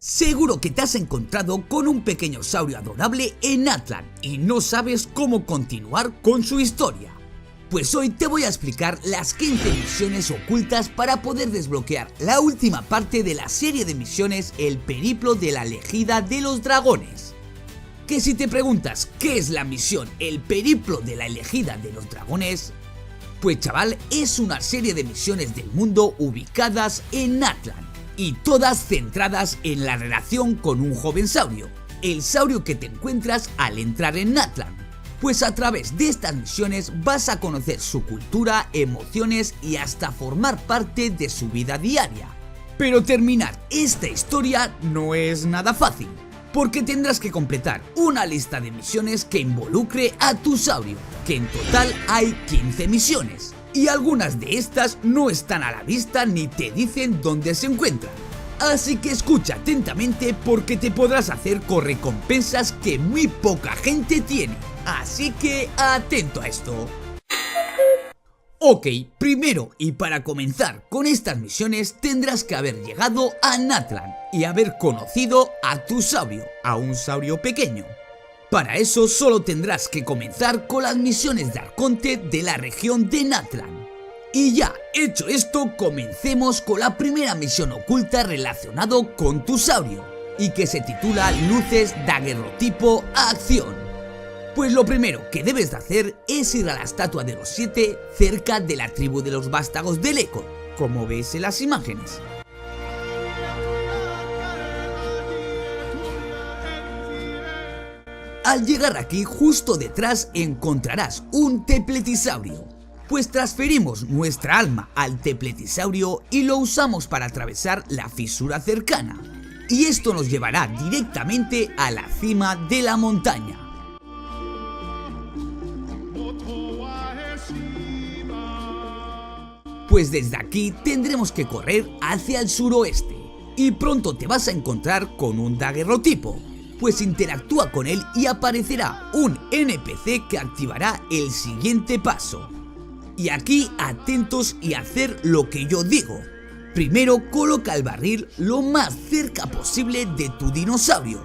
Seguro que te has encontrado con un pequeño saurio adorable en Atlan y no sabes cómo continuar con su historia. Pues hoy te voy a explicar las 15 misiones ocultas para poder desbloquear la última parte de la serie de misiones El Periplo de la Elegida de los Dragones. Que si te preguntas qué es la misión El Periplo de la Elegida de los Dragones, pues chaval, es una serie de misiones del mundo ubicadas en Atlan y todas centradas en la relación con un joven saurio, el saurio que te encuentras al entrar en Atlan. Pues a través de estas misiones vas a conocer su cultura, emociones y hasta formar parte de su vida diaria. Pero terminar esta historia no es nada fácil, porque tendrás que completar una lista de misiones que involucre a tu saurio, que en total hay 15 misiones. Y algunas de estas no están a la vista ni te dicen dónde se encuentran. Así que escucha atentamente porque te podrás hacer con recompensas que muy poca gente tiene. Así que atento a esto. Ok, primero y para comenzar con estas misiones tendrás que haber llegado a Natlan y haber conocido a tu saurio, a un saurio pequeño. Para eso solo tendrás que comenzar con las misiones de Arconte de la región de Natlan. Y ya, hecho esto, comencemos con la primera misión oculta relacionado con tu saurio, y que se titula Luces Daguerrotipo Acción. Pues lo primero que debes de hacer es ir a la estatua de los 7 cerca de la tribu de los vástagos del Eco, como ves en las imágenes. Al llegar aquí, justo detrás encontrarás un tepletisaurio, pues transferimos nuestra alma al tepletisaurio y lo usamos para atravesar la fisura cercana, y esto nos llevará directamente a la cima de la montaña. Pues desde aquí tendremos que correr hacia el suroeste, y pronto te vas a encontrar con un daguerrotipo, pues interactúa con él y aparecerá un NPC que activará el siguiente paso. Y aquí atentos y hacer lo que yo digo. Primero coloca el barril lo más cerca posible de tu dinosaurio.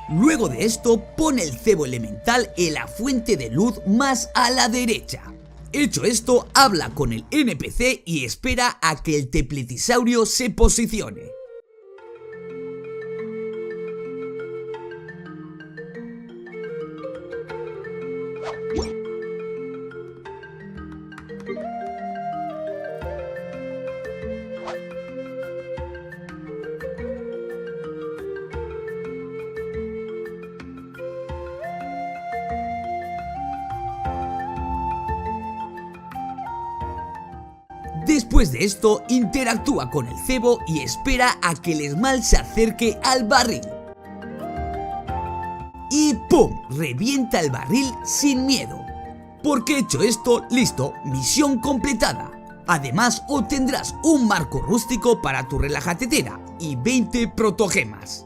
Luego de esto pone el cebo elemental en la fuente de luz más a la derecha. Hecho esto, habla con el NPC y espera a que el tepletisaurio se posicione. Después de esto, interactúa con el cebo y espera a que el esmal se acerque al barril. Y ¡pum! Revienta el barril sin miedo. Porque hecho esto, listo, misión completada. Además, obtendrás un marco rústico para tu relajatetera y 20 protogemas.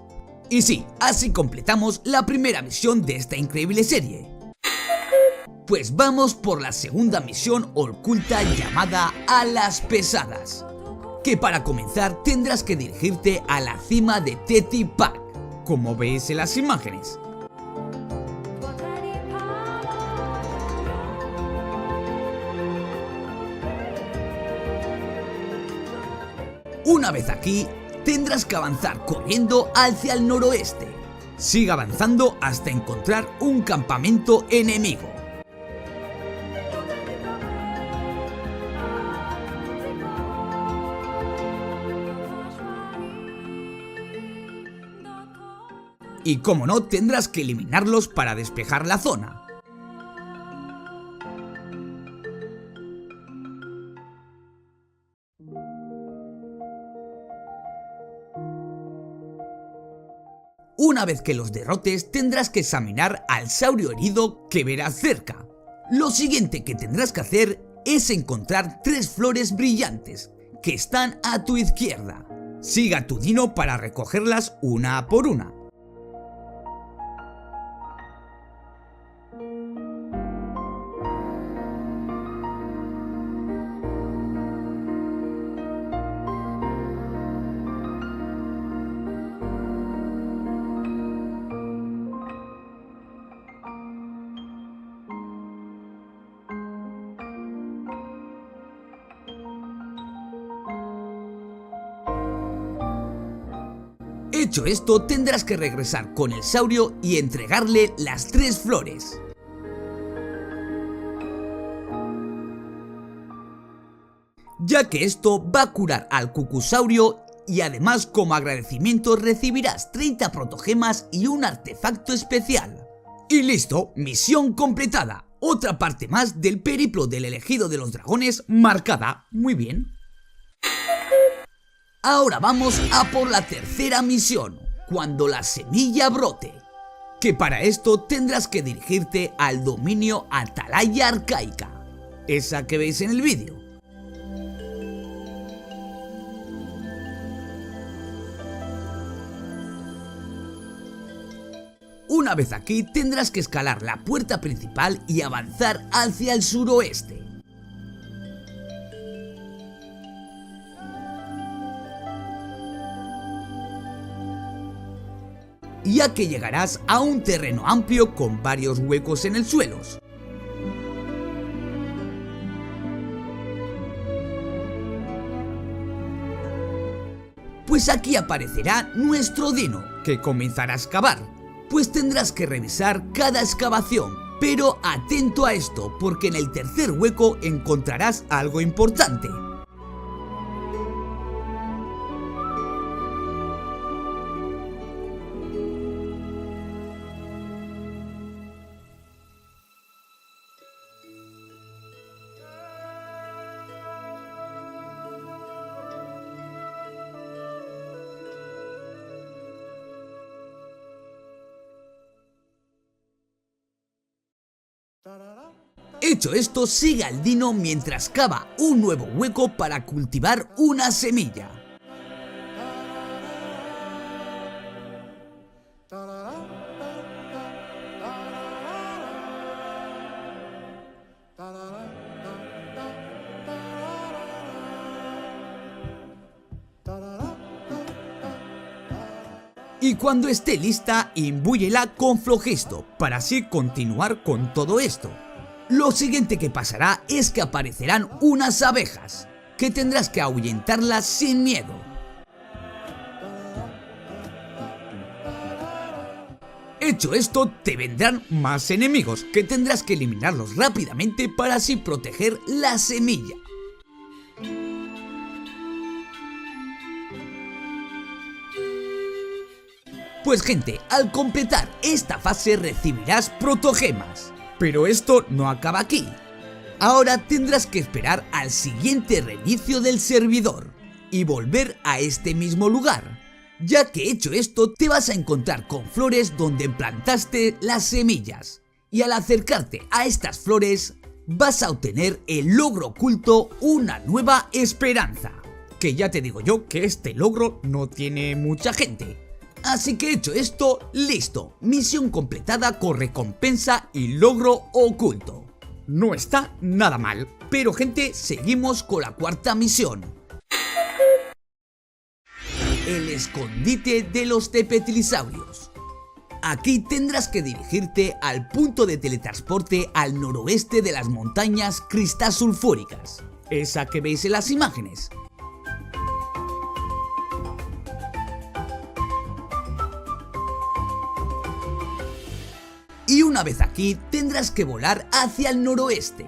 Y sí, así completamos la primera misión de esta increíble serie. Pues vamos por la segunda misión oculta llamada Alas Pesadas, que para comenzar tendrás que dirigirte a la cima de Tetipak, como ves en las imágenes. Una vez aquí, tendrás que avanzar corriendo hacia el noroeste. Sigue avanzando hasta encontrar un campamento enemigo. Y como no, tendrás que eliminarlos para despejar la zona. Una vez que los derrotes, tendrás que examinar al saurio herido que verás cerca. Lo siguiente que tendrás que hacer es encontrar 3 flores brillantes que están a tu izquierda. Siga a tu dino para recogerlas una por una. Hecho esto, tendrás que regresar con el saurio y entregarle las 3 flores. Ya que esto va a curar al cucusaurio y además como agradecimiento recibirás 30 protogemas y un artefacto especial. Y listo, misión completada. Otra parte más del periplo del elegido de los dragones marcada. Muy bien. Ahora vamos a por la tercera misión, cuando la semilla brote. Que para esto tendrás que dirigirte al dominio Atalaya Arcaica, esa que veis en el vídeo. Una vez aquí tendrás que escalar la puerta principal y avanzar hacia el suroeste. Ya que llegarás a un terreno amplio con varios huecos en el suelo. Pues aquí aparecerá nuestro dino, que comenzará a excavar. Pues tendrás que revisar cada excavación, pero atento a esto, porque en el tercer hueco encontrarás algo importante. Hecho esto, sigue al dino mientras cava un nuevo hueco para cultivar una semilla. Y cuando esté lista, imbúyela con flojisto para así continuar con todo esto. Lo siguiente que pasará es que aparecerán unas abejas, que tendrás que ahuyentarlas sin miedo. Hecho esto, te vendrán más enemigos, que tendrás que eliminarlos rápidamente para así proteger la semilla. Pues gente, al completar esta fase recibirás protogemas. Pero esto no acaba aquí. Ahora tendrás que esperar al siguiente reinicio del servidor y volver a este mismo lugar, ya que hecho esto te vas a encontrar con flores donde plantaste las semillas, y al acercarte a estas flores vas a obtener el logro oculto Una Nueva Esperanza, que ya te digo yo que este logro no tiene mucha gente. Así que hecho esto, listo, misión completada con recompensa y logro oculto. No está nada mal, pero gente, seguimos con la cuarta misión. El escondite de los tepetlisaurios. Aquí tendrás que dirigirte al punto de teletransporte al noroeste de las montañas cristasulfúricas, esa que veis en las imágenes. Y una vez aquí tendrás que volar hacia el noroeste.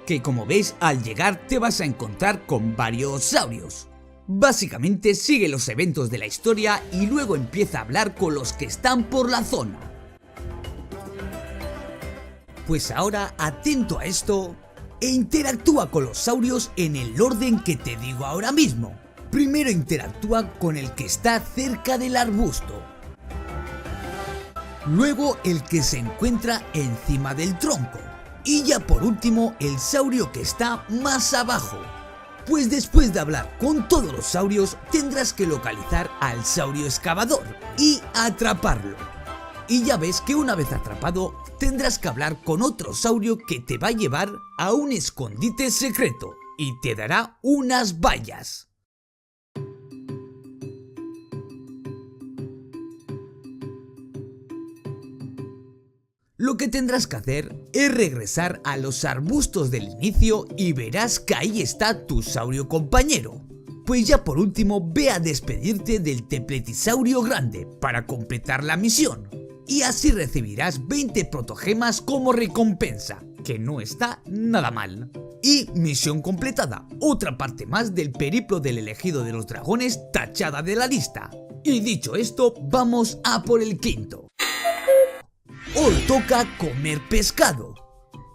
Que como veis, al llegar te vas a encontrar con varios saurios. Básicamente sigue los eventos de la historia y luego empieza a hablar con los que están por la zona. Pues ahora, atento a esto, e interactúa con los saurios en el orden que te digo ahora mismo. Primero interactúa con el que está cerca del arbusto. Luego el que se encuentra encima del tronco. Y ya por último el saurio que está más abajo. Pues después de hablar con todos los saurios tendrás que localizar al saurio excavador y atraparlo. Y ya ves que una vez atrapado tendrás que hablar con otro saurio que te va a llevar a un escondite secreto y te dará unas bayas. Lo que tendrás que hacer es regresar a los arbustos del inicio y verás que ahí está tu saurio compañero. Pues ya por último ve a despedirte del tepletisaurio grande para completar la misión. Y así recibirás 20 protogemas como recompensa, que no está nada mal. Y misión completada, otra parte más del periplo del elegido de los dragones tachada de la lista. Y dicho esto, vamos a por el quinto. Hoy toca comer pescado,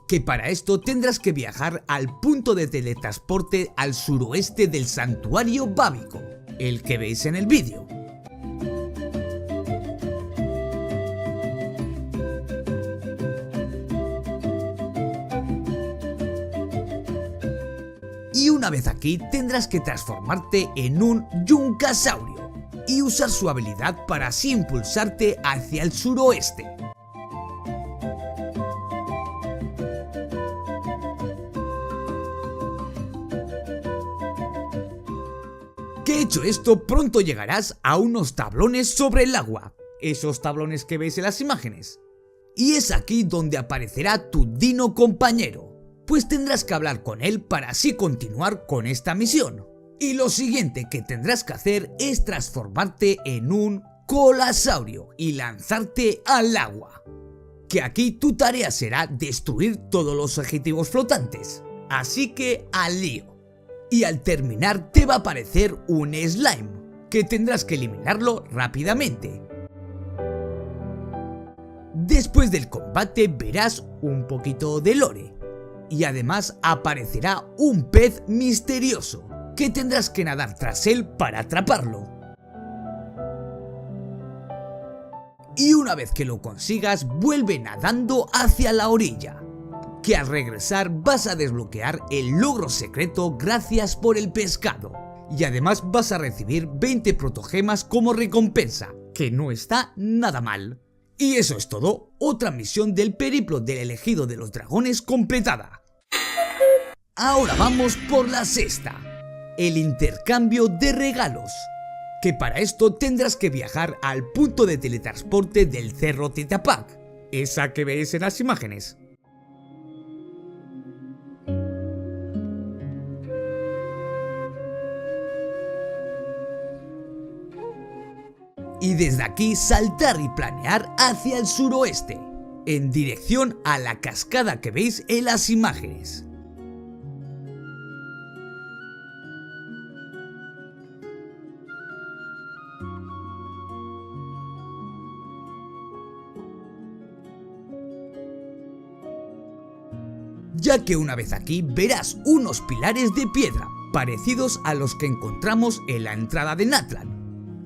que para esto tendrás que viajar al punto de teletransporte al suroeste del santuario bábico, el que veis en el vídeo. Y una vez aquí tendrás que transformarte en un yuncasaurio y usar su habilidad para así impulsarte hacia el suroeste. Que hecho esto, pronto llegarás a unos tablones sobre el agua, esos tablones que veis en las imágenes. Y es aquí donde aparecerá tu dino compañero, pues tendrás que hablar con él para así continuar con esta misión. Y lo siguiente que tendrás que hacer es transformarte en un colasaurio y lanzarte al agua. Que aquí tu tarea será destruir todos los objetivos flotantes, así que al lío. Y al terminar te va a aparecer un slime, que tendrás que eliminarlo rápidamente. Después del combate verás un poquito de lore, y además aparecerá un pez misterioso, que tendrás que nadar tras él para atraparlo. Y una vez que lo consigas, vuelve nadando hacia la orilla, que al regresar vas a desbloquear el logro secreto gracias por el pescado, y además vas a recibir 20 protogemas como recompensa, que no está nada mal. Y eso es todo, otra misión del periplo del elegido de los dragones completada. Ahora vamos por la sexta, el intercambio de regalos, que para esto tendrás que viajar al punto de teletransporte del Cerro Tetapac, esa que veis en las imágenes. Y desde aquí saltar y planear hacia el suroeste, en dirección a la cascada que veis en las imágenes. Ya que una vez aquí verás unos pilares de piedra parecidos a los que encontramos en la entrada de Natlan.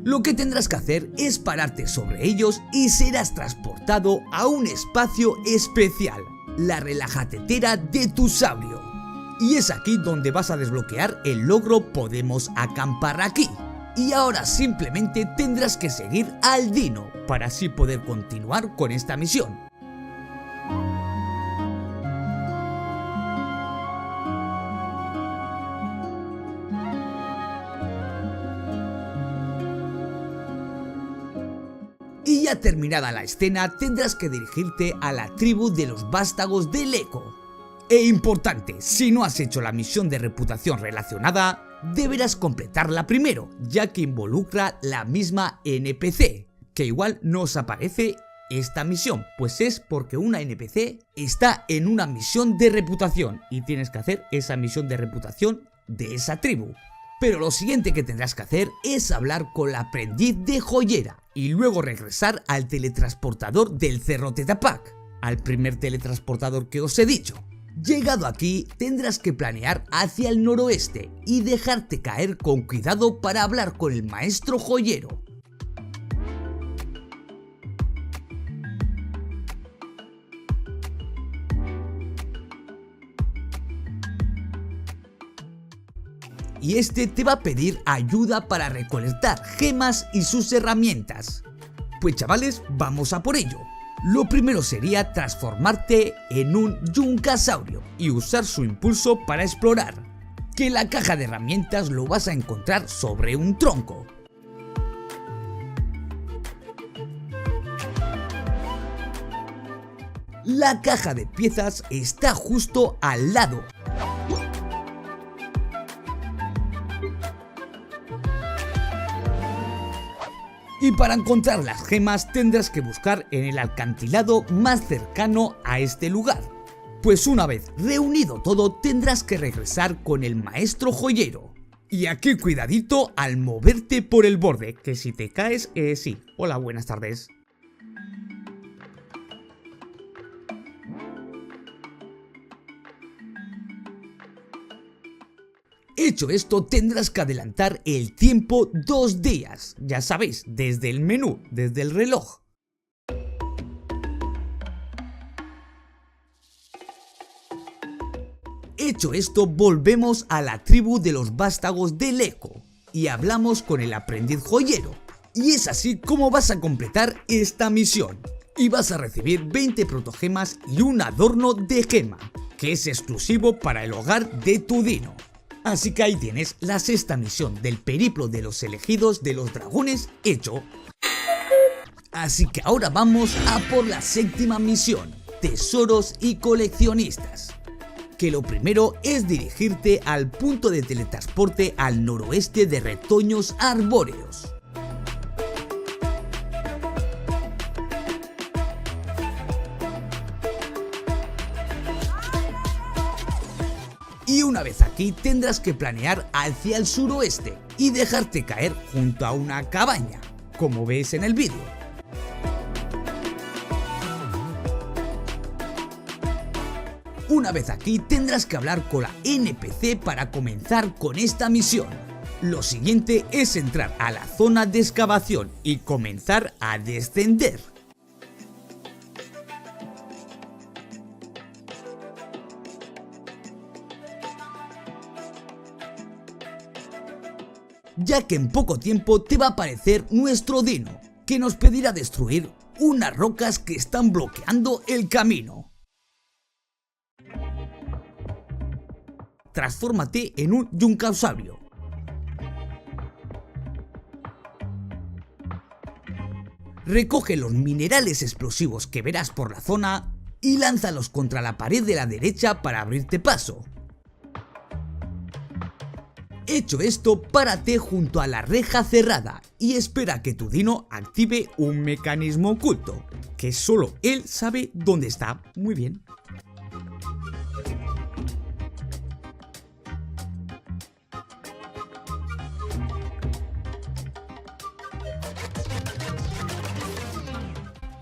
Lo que tendrás que hacer es pararte sobre ellos y serás transportado a un espacio especial, la relajatetera de tu saurio. Y es aquí donde vas a desbloquear el logro Podemos acampar aquí. Y ahora simplemente tendrás que seguir al dino para así poder continuar con esta misión. Y ya terminada la escena tendrás que dirigirte a la tribu de los vástagos del Eco. E importante, si no has hecho la misión de reputación relacionada, deberás completarla primero, ya que involucra la misma NPC, que igual no os aparece esta misión, pues es porque una NPC está en una misión de reputación y tienes que hacer esa misión de reputación de esa tribu. Pero lo siguiente que tendrás que hacer es hablar con la aprendiz de joyera y luego regresar al teletransportador del Cerro Tetapac, al primer teletransportador que os he dicho. Llegado aquí tendrás que planear hacia el noroeste y dejarte caer con cuidado para hablar con el maestro joyero. Y este te va a pedir ayuda para recolectar gemas y sus herramientas. Pues chavales, vamos a por ello. Lo primero sería transformarte en un yuncasaurio y usar su impulso para explorar, que la caja de herramientas lo vas a encontrar sobre un tronco. La caja de piezas está justo al lado. Y para encontrar las gemas tendrás que buscar en el acantilado más cercano a este lugar. Pues una vez reunido todo tendrás que regresar con el maestro joyero. Y aquí cuidadito al moverte por el borde, que si te caes, sí. Hola, buenas tardes. Hecho esto, tendrás que adelantar el tiempo 2 días, ya sabéis, desde el menú, desde el reloj. Hecho esto, volvemos a la tribu de los vástagos del Eco y hablamos con el aprendiz joyero. Y es así como vas a completar esta misión. Y vas a recibir 20 protogemas y un adorno de gema, que es exclusivo para el hogar de tu dino. Así que ahí tienes la 6ª misión del periplo de los elegidos de los dragones hecho. Así que ahora vamos a por la 7ª misión, tesoros y coleccionistas. Que lo primero es dirigirte al punto de teletransporte al noroeste de Retoños Arbóreos. Y una vez aquí tendrás que planear hacia el suroeste y dejarte caer junto a una cabaña, como ves en el vídeo. Una vez aquí tendrás que hablar con la NPC para comenzar con esta misión. Lo siguiente es entrar a la zona de excavación y comenzar a descender. Ya que en poco tiempo te va a aparecer nuestro dino, que nos pedirá destruir unas rocas que están bloqueando el camino. Transfórmate en un yuncaosaurio. Recoge los minerales explosivos que verás por la zona y lánzalos contra la pared de la derecha para abrirte paso. Hecho esto, párate junto a la reja cerrada y espera que tu dino active un mecanismo oculto, que solo él sabe dónde está. Muy bien.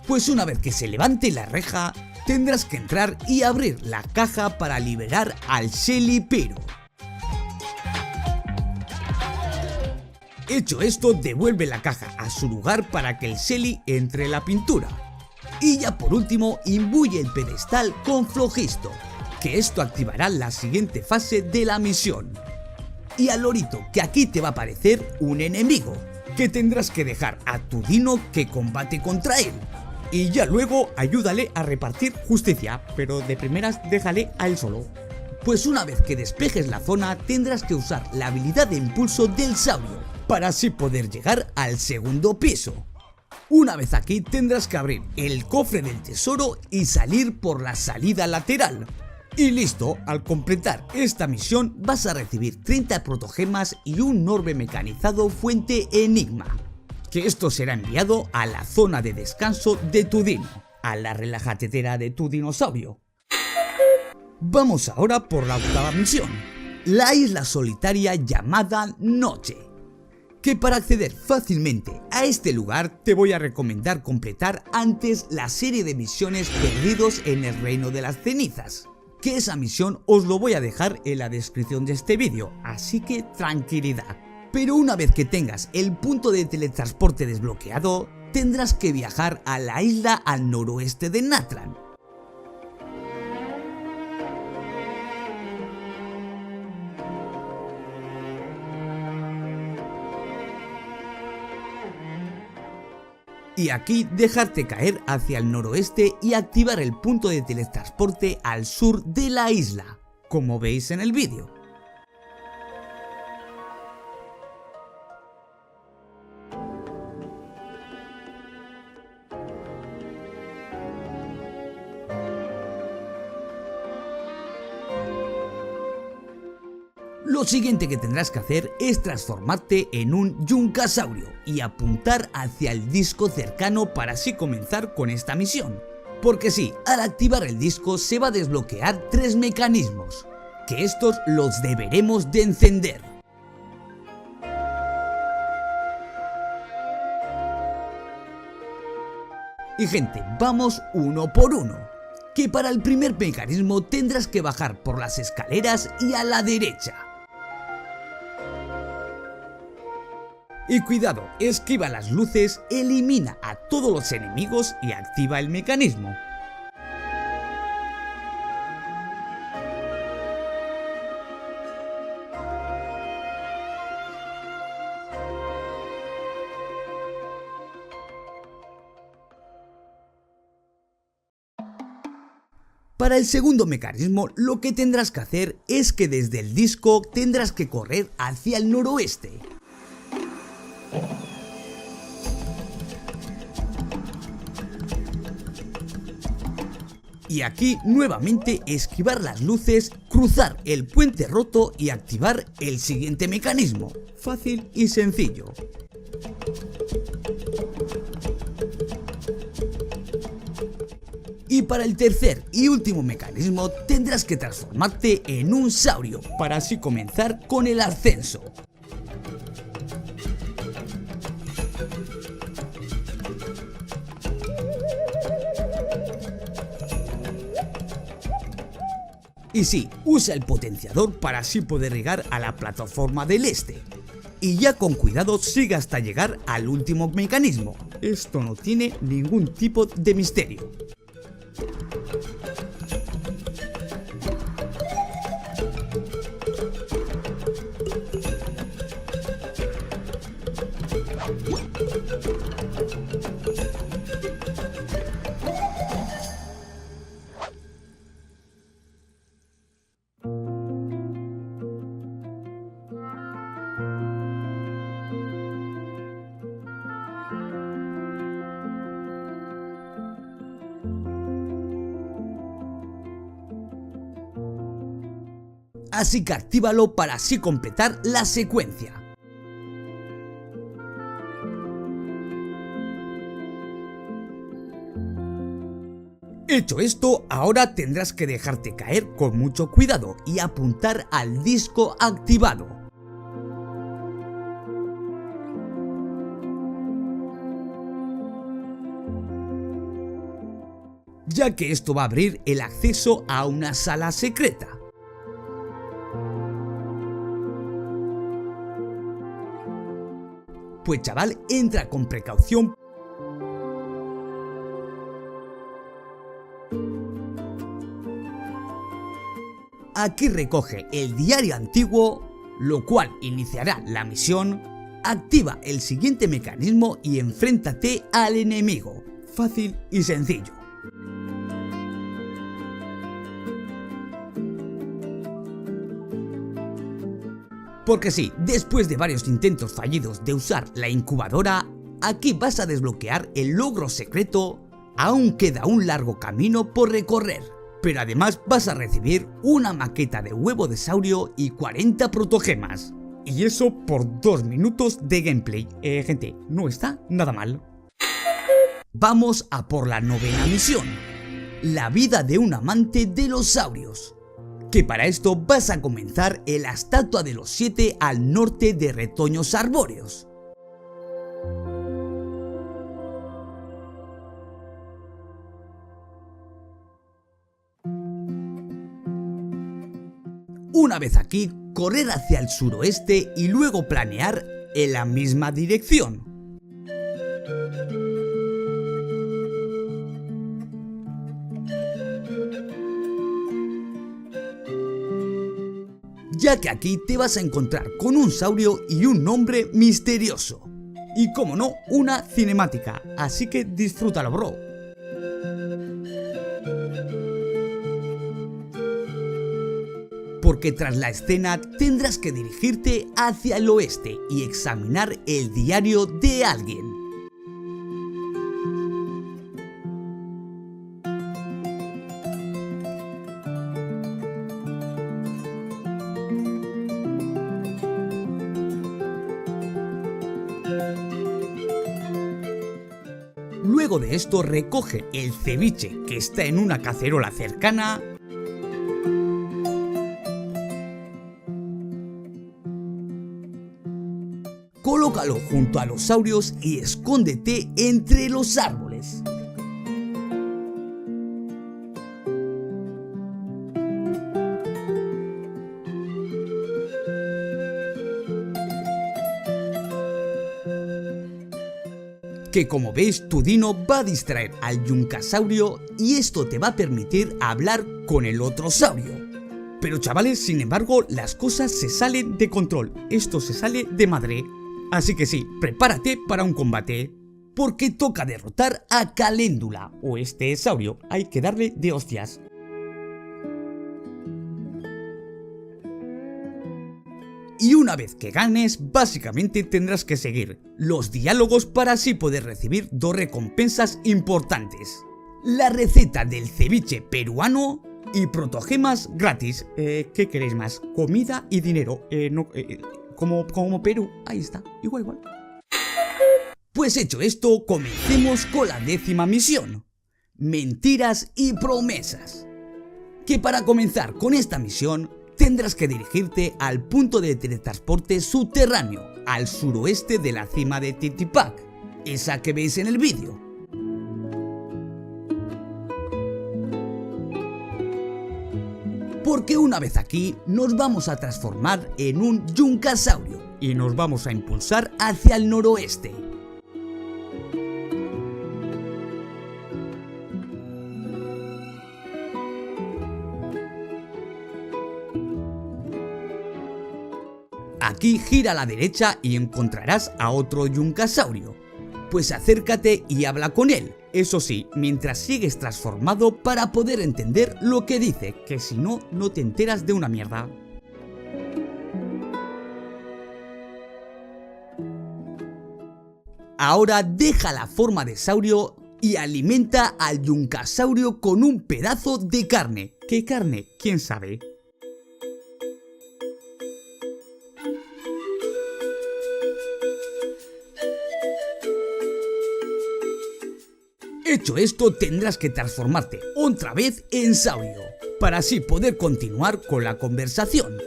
Pues una vez que se levante la reja, tendrás que entrar y abrir la caja para liberar al Shelly-Pero. Hecho esto, devuelve la caja a su lugar para que el Shelly entre en la pintura. Y ya por último, imbuye el pedestal con Flogisto, que esto activará la siguiente fase de la misión. Y al lorito, que aquí te va a aparecer un enemigo, que tendrás que dejar a tu dino que combate contra él. Y ya luego ayúdale a repartir justicia, pero de primeras déjale a él solo. Pues una vez que despejes la zona tendrás que usar la habilidad de impulso del saurio, para así poder llegar al segundo piso. Una vez aquí tendrás que abrir el cofre del tesoro y salir por la salida lateral. Y listo, al completar esta misión vas a recibir 30 protogemas y un orbe mecanizado fuente enigma, que esto será enviado a la zona de descanso de tu dino, a la relajatetera de tu dinosaurio. Vamos ahora por la 8ª misión, la isla solitaria llamada Noche, que para acceder fácilmente a este lugar te voy a recomendar completar antes la serie de misiones Perdidos en el Reino de las Cenizas, que esa misión os lo voy a dejar en la descripción de este vídeo, así que tranquilidad. Pero una vez que tengas el punto de teletransporte desbloqueado, tendrás que viajar a la isla al noroeste de Natlan. Y aquí dejarte caer hacia el noroeste y activar el punto de teletransporte al sur de la isla, como veis en el vídeo. Lo siguiente que tendrás que hacer es transformarte en un yuncasaurio y apuntar hacia el disco cercano para así comenzar con esta misión. Porque sí, al activar el disco se va a desbloquear 3 mecanismos, que estos los deberemos de encender. Y gente, vamos uno por uno, que para el primer mecanismo tendrás que bajar por las escaleras y a la derecha. Y cuidado, esquiva las luces, elimina a todos los enemigos y activa el mecanismo. Para el segundo mecanismo, lo que tendrás que hacer es que desde el disco tendrás que correr hacia el noroeste. Y aquí nuevamente esquivar las luces, cruzar el puente roto y activar el siguiente mecanismo. Fácil y sencillo. Y para el tercer y último mecanismo tendrás que transformarte en un saurio para así comenzar con el ascenso. Y sí, usa el potenciador para así poder llegar a la plataforma del este. Y ya con cuidado sigue hasta llegar al último mecanismo. Esto no tiene ningún tipo de misterio. Así que actívalo para así completar la secuencia. Hecho esto, ahora tendrás que dejarte caer con mucho cuidado y apuntar al disco activado. Ya que esto va a abrir el acceso a una sala secreta. Pues chaval, entra con precaución. Aquí recoge el diario antiguo, lo cual iniciará la misión. Activa el siguiente mecanismo y enfréntate al enemigo. Fácil y sencillo. Porque sí, después de varios intentos fallidos de usar la incubadora, aquí vas a desbloquear el logro secreto. Aún queda un largo camino por recorrer, pero además vas a recibir una maqueta de huevo de saurio y 40 protogemas. Y eso por 2 minutos de gameplay. Gente, no está nada mal. Vamos a por la novena misión. La vida de un amante de los saurios. Que para esto vas a comenzar en la estatua de los 7 al norte de Retoños Arbóreos. Una vez aquí, correr hacia el suroeste y luego planear en la misma dirección. Ya que aquí te vas a encontrar con un saurio y un nombre misterioso. Y como no, una cinemática, así que disfrútalo, bro. Porque tras la escena tendrás que dirigirte hacia el oeste y examinar el diario de alguien. Luego de esto recoge el ceviche que está en una cacerola cercana, colócalo junto a los saurios y escóndete entre los árboles. Que como veis, tu dino va a distraer al yuncasaurio y esto te va a permitir hablar con el otro saurio. Pero chavales, sin embargo, las cosas se salen de control, esto se sale de madre. Así que sí, prepárate para un combate, porque toca derrotar a Caléndula, o este saurio, hay que darle de hostias. Y una vez que ganes, básicamente tendrás que seguir los diálogos para así poder recibir dos recompensas importantes: la receta del ceviche peruano y protogemas gratis. ¿Qué queréis más? Comida y dinero. Como Perú, ahí está, igual. Pues hecho esto, comencemos con la 10ª misión: mentiras y promesas. Que para comenzar con esta misión tendrás que dirigirte al punto de teletransporte subterráneo, al suroeste de la cima de Titipac, esa que veis en el vídeo. Porque una vez aquí nos vamos a transformar en un yuncasaurio y nos vamos a impulsar hacia el noroeste. Aquí gira a la derecha y encontrarás a otro yuncasaurio. Pues acércate y habla con él, eso sí, mientras sigues transformado para poder entender lo que dice, que si no, no te enteras de una mierda. Ahora deja la forma de saurio y alimenta al yuncasaurio con un pedazo de carne. ¿Qué carne? ¿Quién sabe? Hecho esto, tendrás que transformarte otra vez en saurio, para así poder continuar con la conversación.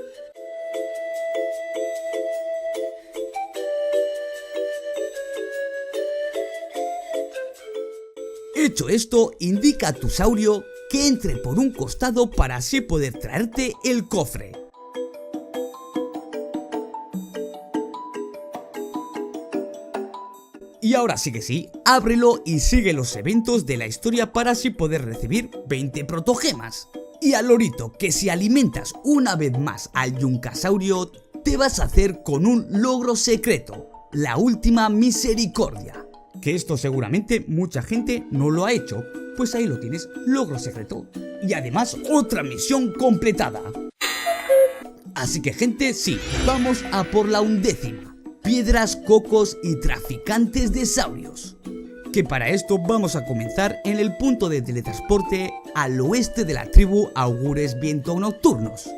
Hecho esto, indica a tu saurio que entre por un costado para así poder traerte el cofre. Y ahora sí que sí, ábrelo y sigue los eventos de la historia para así poder recibir 20 protogemas. Y al lorito, que si alimentas una vez más al yuncasaurio, te vas a hacer con un logro secreto: la última misericordia. Que esto seguramente mucha gente no lo ha hecho, pues ahí lo tienes, logro secreto. Y además otra misión completada. Así que gente, sí, vamos a por la 11ª. Piedras, cocos y traficantes de saurios. Que para esto vamos a comenzar en el punto de teletransporte al oeste de la tribu Augures Viento Nocturnos.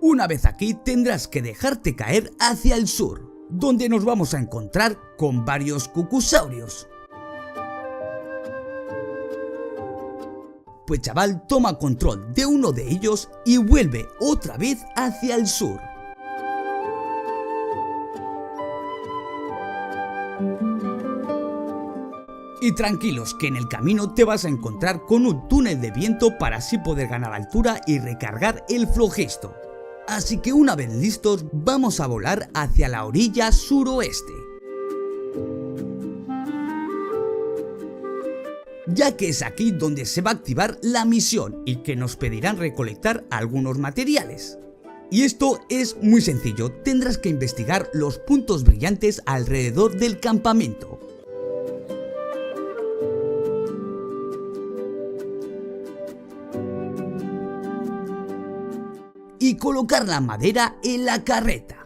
Una vez aquí tendrás que dejarte caer hacia el sur, donde nos vamos a encontrar con varios cucusaurios. Pues chaval, toma control de uno de ellos y vuelve otra vez hacia el sur. Y tranquilos, que en el camino te vas a encontrar con un túnel de viento para así poder ganar altura y recargar el flojisto. Así que una vez listos, vamos a volar hacia la orilla suroeste. Ya que es aquí donde se va a activar la misión y que nos pedirán recolectar algunos materiales. Y esto es muy sencillo, tendrás que investigar los puntos brillantes alrededor del campamento. Y colocar la madera en la carreta.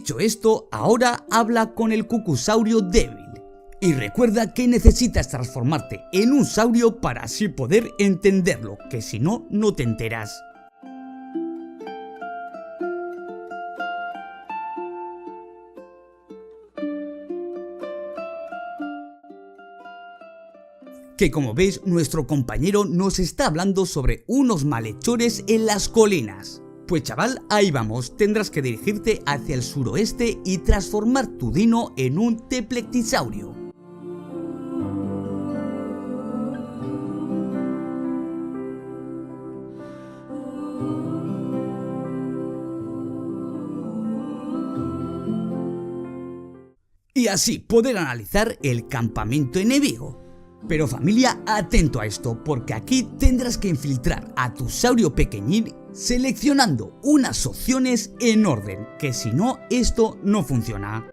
Hecho esto, ahora habla con el cucusaurio débil. Y recuerda que necesitas transformarte en un saurio para así poder entenderlo, que si no, no te enteras. Que como veis, nuestro compañero nos está hablando sobre unos malhechores en las colinas. Pues chaval, ahí vamos, tendrás que dirigirte hacia el suroeste y transformar tu dino en un teplectisaurio. Y así poder analizar el campamento enemigo. Pero familia, atento a esto, porque aquí tendrás que infiltrar a tu saurio pequeñín seleccionando unas opciones en orden, que si no, esto no funciona.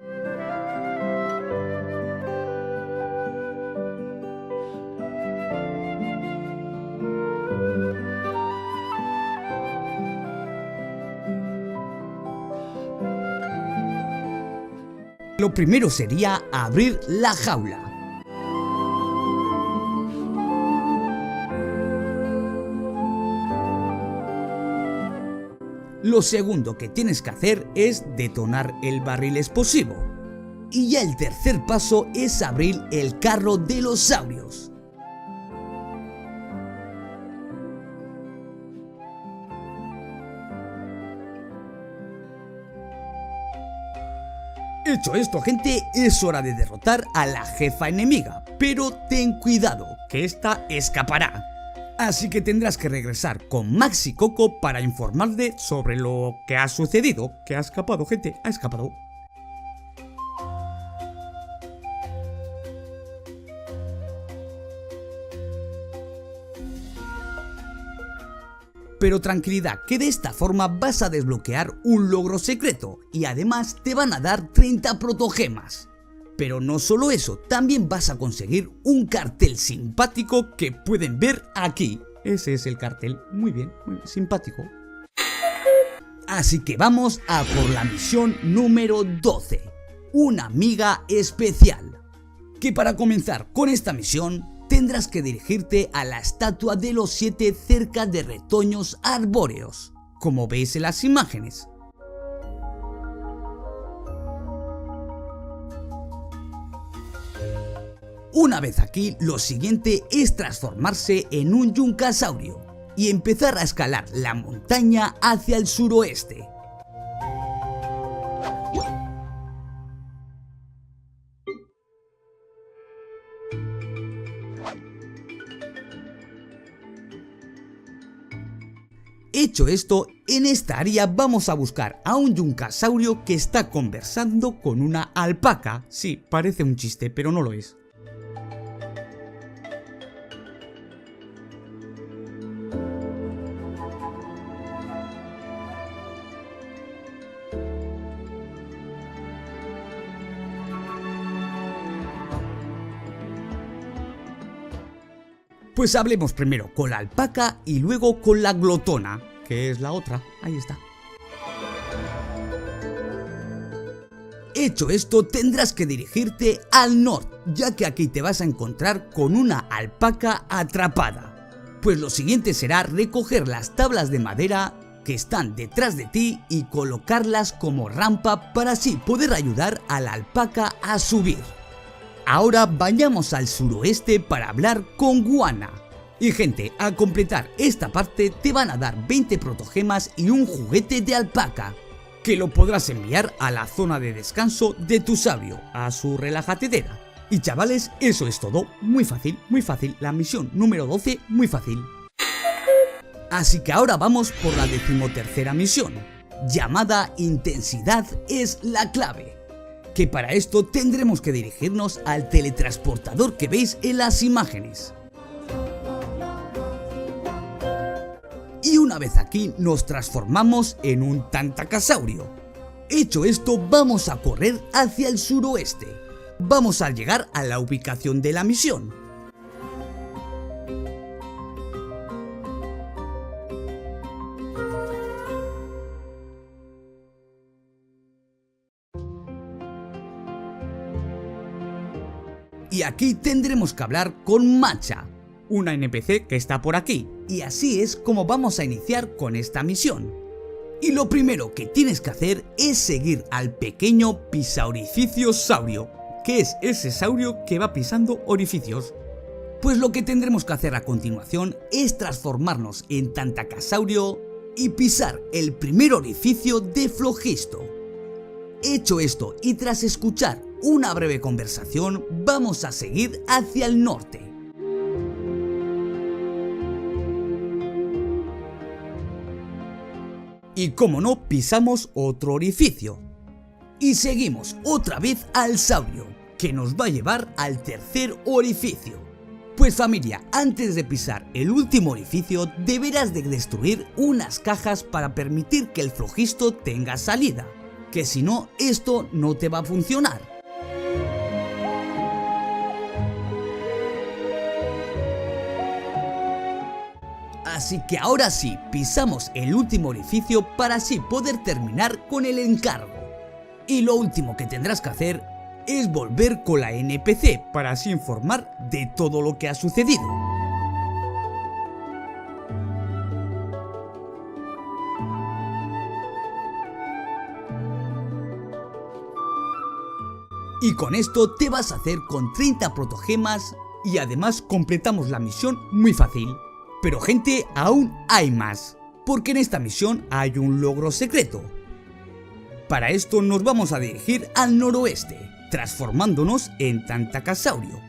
Lo primero sería abrir la jaula. Lo segundo que tienes que hacer es detonar el barril explosivo. Y ya el tercer paso es abrir el carro de los saurios. Hecho esto, gente, es hora de derrotar a la jefa enemiga, pero ten cuidado, que esta escapará. Así que tendrás que regresar con Max y Coco para informarle sobre lo que ha sucedido, que ha escapado, gente, ha escapado. Pero tranquilidad, que de esta forma vas a desbloquear un logro secreto y además te van a dar 30 protogemas. Pero no solo eso, también vas a conseguir un cartel simpático que pueden ver aquí. Ese es el cartel, muy bien, simpático. Así que vamos a por la misión número 12, una amiga especial. Que para comenzar con esta misión tendrás que dirigirte a la estatua de los 7 cerca de retoños arbóreos, como veis en las imágenes. Una vez aquí, lo siguiente es transformarse en un yuncasaurio y empezar a escalar la montaña hacia el suroeste. Hecho esto, en esta área vamos a buscar a un yuncasaurio que está conversando con una alpaca. Sí, parece un chiste, pero no lo es. Pues hablemos primero con la alpaca y luego con la glotona, que es la otra, ahí está. Hecho esto, tendrás que dirigirte al norte, ya que aquí te vas a encontrar con una alpaca atrapada. Pues lo siguiente será recoger las tablas de madera que están detrás de ti y colocarlas como rampa para así poder ayudar a la alpaca a subir. Ahora vayamos al suroeste para hablar con Guana. Y gente, al completar esta parte te van a dar 20 protogemas y un juguete de alpaca, que lo podrás enviar a la zona de descanso de tu saurio, a su relajatedera. Y chavales, eso es todo, muy fácil, la misión número 12, muy fácil. Así que ahora vamos por la 13ª misión, llamada Intensidad es la clave. Que para esto tendremos que dirigirnos al teletransportador que veis en las imágenes. Y una vez aquí nos transformamos en un tantacasaurio. Hecho esto, vamos a correr hacia el suroeste. Vamos a llegar a la ubicación de la misión. Y aquí tendremos que hablar con Matcha, una NPC que está por aquí, y así es como vamos a iniciar con esta misión. Y lo primero que tienes que hacer es seguir al pequeño pisaorificio saurio, que es ese saurio que va pisando orificios. Pues lo que tendremos que hacer a continuación es transformarnos en Tentacasaurio y pisar el primer orificio de Flogisto. Hecho esto y tras escuchar una breve conversación, vamos a seguir hacia el norte. Y como no, pisamos otro orificio. Y seguimos otra vez al saurio, que nos va a llevar al tercer orificio. Pues familia, antes de pisar el último orificio deberás de destruir unas cajas para permitir que el Flogisto tenga salida, que si no, esto no te va a funcionar. Así que ahora sí, pisamos el último orificio para así poder terminar con el encargo. Y lo último que tendrás que hacer es volver con la NPC para así informar de todo lo que ha sucedido. Y con esto te vas a hacer con 30 protogemas y además completamos la misión muy fácil. Pero gente, aún hay más, porque en esta misión hay un logro secreto. Para esto nos vamos a dirigir al noroeste, transformándonos en Tentacasaurio.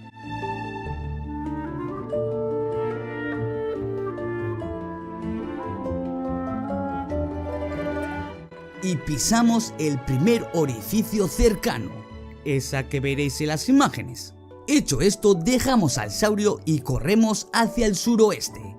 Y pisamos el primer orificio cercano, esa que veréis en las imágenes. Hecho esto, dejamos al saurio y corremos hacia el suroeste.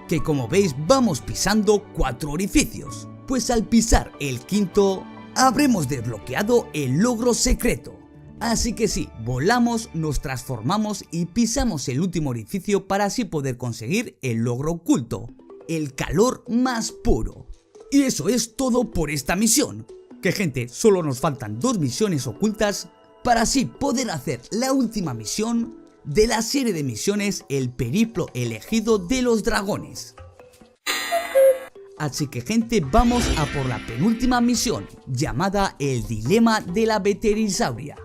Que como veis vamos pisando 4 orificios, pues al pisar el quinto habremos desbloqueado el logro secreto. Así que sí, volamos, nos transformamos y pisamos el último orificio para así poder conseguir el logro oculto, el calor más puro. Y eso es todo por esta misión, que gente, solo nos faltan 2 misiones ocultas para así poder hacer la última misión de la serie de misiones, el periplo elegido de los dragones. Así que gente, vamos a por la penúltima misión, llamada el dilema de la Veterisauria.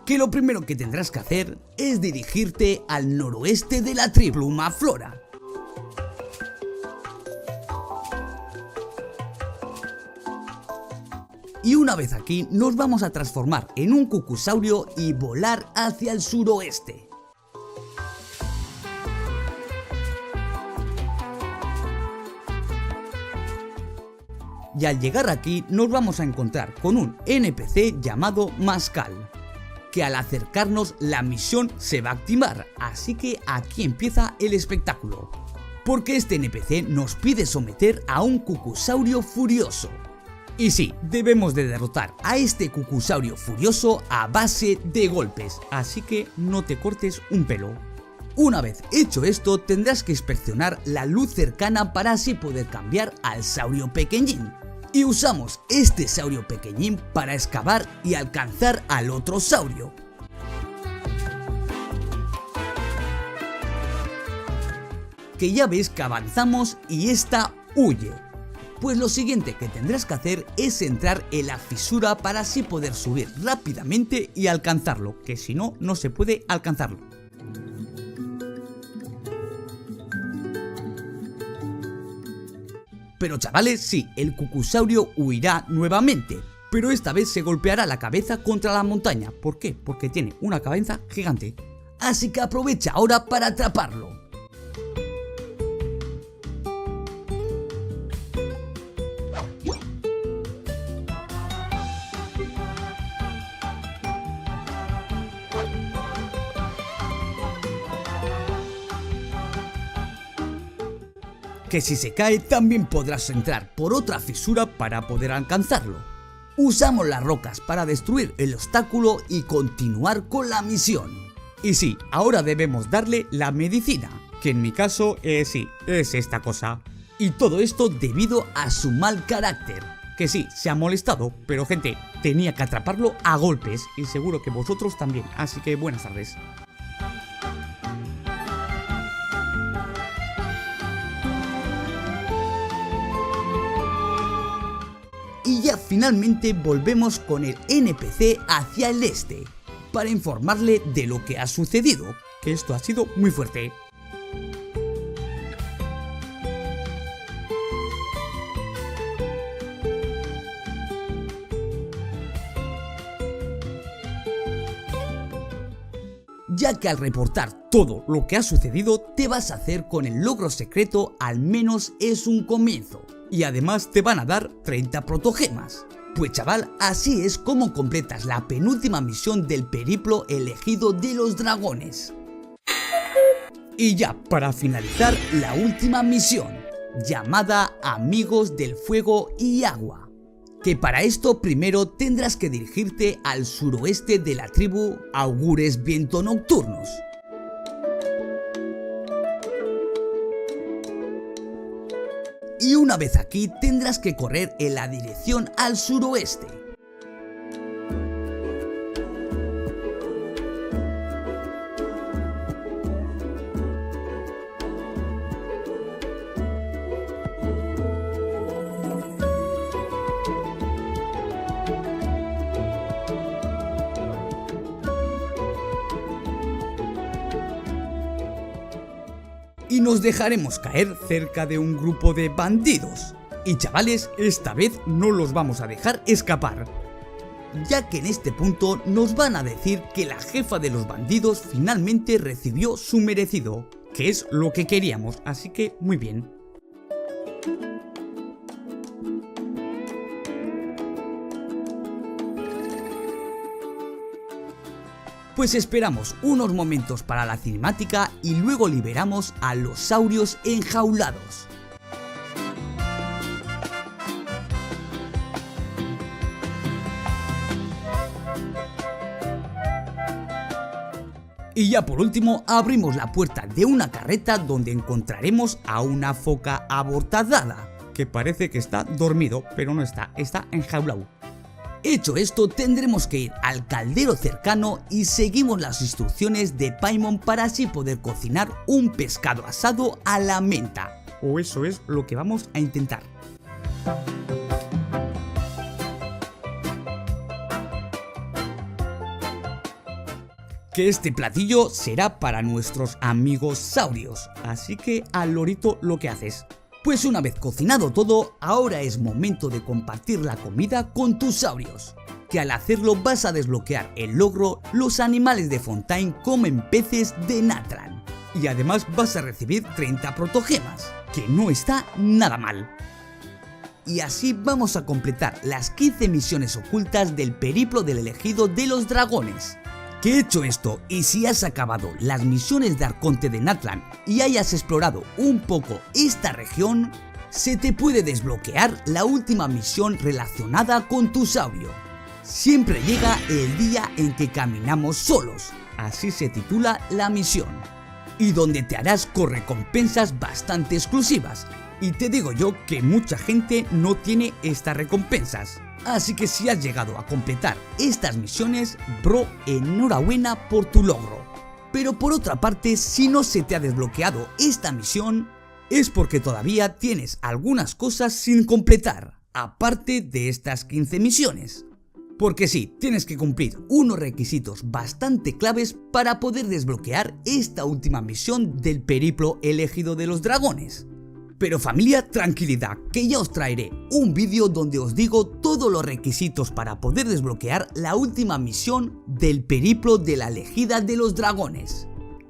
Que lo primero que tendrás que hacer es dirigirte al noroeste de la Tripluma Flora. Y una vez aquí nos vamos a transformar en un cucusaurio y volar hacia el suroeste. Y al llegar aquí nos vamos a encontrar con un NPC llamado Mascal, que al acercarnos la misión se va a activar, así que aquí empieza el espectáculo, porque este NPC nos pide someter a un cucusaurio furioso. Y sí, debemos de derrotar a este cucusaurio furioso a base de golpes, así que no te cortes un pelo. Una vez hecho esto, tendrás que inspeccionar la luz cercana para así poder cambiar al saurio pequeñín. Y usamos este saurio pequeñín para excavar y alcanzar al otro saurio. Que ya ves que avanzamos y esta huye. Pues lo siguiente que tendrás que hacer es entrar en la fisura para así poder subir rápidamente y alcanzarlo, que si no, no se puede alcanzarlo. Pero chavales, sí, el cucusaurio huirá nuevamente, pero esta vez se golpeará la cabeza contra la montaña. ¿Por qué? Porque tiene una cabeza gigante. Así que aprovecha ahora para atraparlo. Que si se cae también podrás entrar por otra fisura para poder alcanzarlo. Usamos las rocas para destruir el obstáculo y continuar con la misión. Y sí, ahora debemos darle la medicina, que en mi caso sí, es esta cosa. Y todo esto debido a su mal carácter, que sí, se ha molestado, pero gente, tenía que atraparlo a golpes y seguro que vosotros también, así que buenas tardes. Y ya finalmente volvemos con el NPC hacia el este, para informarle de lo que ha sucedido, que esto ha sido muy fuerte. Ya que al reportar todo lo que ha sucedido te vas a hacer con el logro secreto, al menos es un comienzo. Y además te van a dar 30 protogemas. Pues chaval, así es como completas la penúltima misión del periplo elegido de los dragones. Y ya para finalizar, la última misión, llamada Amigos del Fuego y Agua. Que para esto primero tendrás que dirigirte al suroeste de la tribu Augures Viento Nocturnos. Y una vez aquí tendrás que correr en la dirección al suroeste. Y nos dejaremos caer cerca de un grupo de bandidos. Y chavales, esta vez no los vamos a dejar escapar, ya que en este punto nos van a decir que la jefa de los bandidos finalmente recibió su merecido, que es lo que queríamos, así que muy bien. Pues esperamos unos momentos para la cinemática y luego liberamos a los saurios enjaulados. Y ya por último abrimos la puerta de una carreta donde encontraremos a una foca abortazada, que parece que está dormido, pero no está, está enjaulado. Hecho esto, tendremos que ir al caldero cercano y seguimos las instrucciones de Paimon para así poder cocinar un pescado asado a la menta. O eso es lo que vamos a intentar. Que este platillo será para nuestros amigos saurios, así que al lorito lo que haces. Pues una vez cocinado todo, ahora es momento de compartir la comida con tus saurios, que al hacerlo vas a desbloquear el logro Los animales de Fontaine comen peces de Natlan. Y además vas a recibir 30 protogemas, que no está nada mal. Y así vamos a completar las 15 misiones ocultas del periplo del elegido de los dragones. Que hecho esto, y si has acabado las misiones de Arconte de Natlan y hayas explorado un poco esta región, se te puede desbloquear la última misión relacionada con tu saurio. Siempre llega el día en que caminamos solos, así se titula la misión, y donde te harás con recompensas bastante exclusivas, y te digo yo que mucha gente no tiene estas recompensas. Así que si has llegado a completar estas misiones, bro, enhorabuena por tu logro. Pero por otra parte, si no se te ha desbloqueado esta misión, es porque todavía tienes algunas cosas sin completar, aparte de estas 15 misiones. Porque sí, tienes que cumplir unos requisitos bastante claves para poder desbloquear esta última misión del periplo elegido de los dragones. Pero familia, tranquilidad, que ya os traeré un vídeo donde os digo todos los requisitos para poder desbloquear la última misión del periplo de la elegida de los dragones.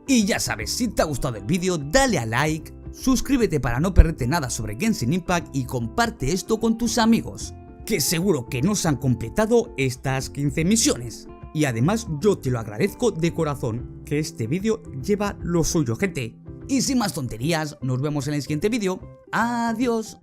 Y ya sabes, si te ha gustado el vídeo, dale a like, suscríbete para no perderte nada sobre Genshin Impact y comparte esto con tus amigos, que seguro que no se han completado estas 15 misiones. Y además yo te lo agradezco de corazón, que este vídeo lleva lo suyo, gente. Y sin más tonterías, nos vemos en el siguiente vídeo. Adiós.